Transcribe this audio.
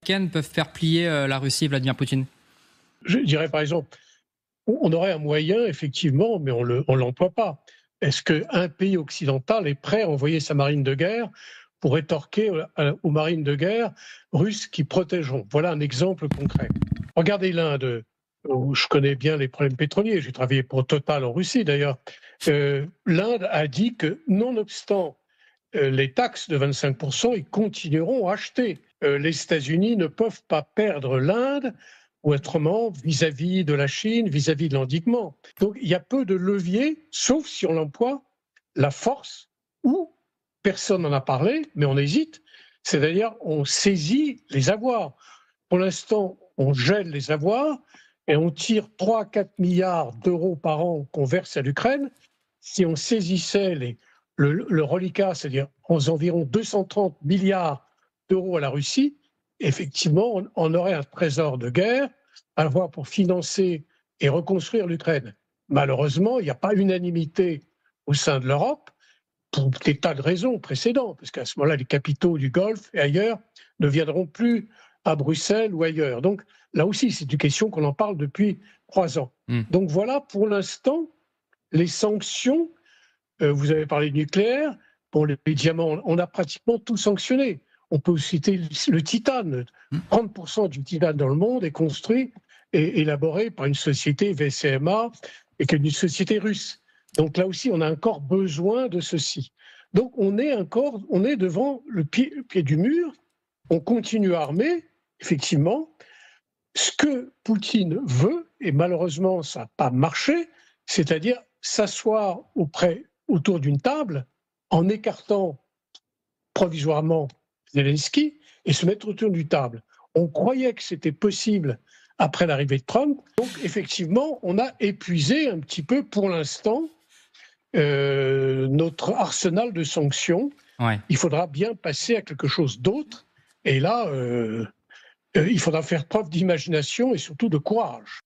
américaines peuvent faire plier la Russie et Vladimir Poutine? Je dirais par exemple, on aurait un moyen, effectivement, mais on l'emploie pas. Est-ce qu'un pays occidental est prêt à envoyer sa marine de guerre pour rétorquer aux marines de guerre russes qui protégeront? Voilà un exemple concret. Regardez l'Inde, où je connais bien les problèmes pétroliers. J'ai travaillé pour Total en Russie, d'ailleurs. L'Inde a dit que, nonobstant les taxes de 25%, ils continueront à acheter. Les États-Unis ne peuvent pas perdre l'Inde, ou autrement, vis-à-vis de la Chine, vis-à-vis de l'endiguement. Donc il y a peu de leviers, sauf si on emploie la force, ou personne n'en a parlé, mais on hésite, c'est-à-dire on saisit les avoirs. Pour l'instant, on gèle les avoirs et on tire 3 à 4 milliards d'euros par an qu'on verse à l'Ukraine. Si on saisissait le reliquat, c'est-à-dire environ 230 milliards d'euros à la Russie, effectivement, on aurait un trésor de guerre à avoir pour financer et reconstruire l'Ukraine. Malheureusement, il n'y a pas unanimité au sein de l'Europe pour des tas de raisons précédentes, parce qu'à ce moment-là, les capitaux du Golfe et ailleurs ne viendront plus à Bruxelles ou ailleurs. Donc là aussi, c'est une question qu'on en parle depuis 3 ans. Donc voilà, pour l'instant, les sanctions. Vous avez parlé du nucléaire. Pour les diamants, on a pratiquement tout sanctionné. On peut citer le titane. 30% du titane dans le monde est construit et élaboré par une société VCMA et qui est une société russe. Donc là aussi, on a encore besoin de ceci. Donc on est devant le pied du mur. On continue à armer, effectivement. Ce que Poutine veut, et malheureusement ça n'a pas marché, c'est-à-dire s'asseoir autour d'une table en écartant provisoirement Zelensky et se mettre autour d'une table. On croyait que c'était possible après l'arrivée de Trump. Donc effectivement, on a épuisé un petit peu pour l'instant notre arsenal de sanctions. Ouais. Il faudra bien passer à quelque chose d'autre. Et là, il faudra faire preuve d'imagination et surtout de courage.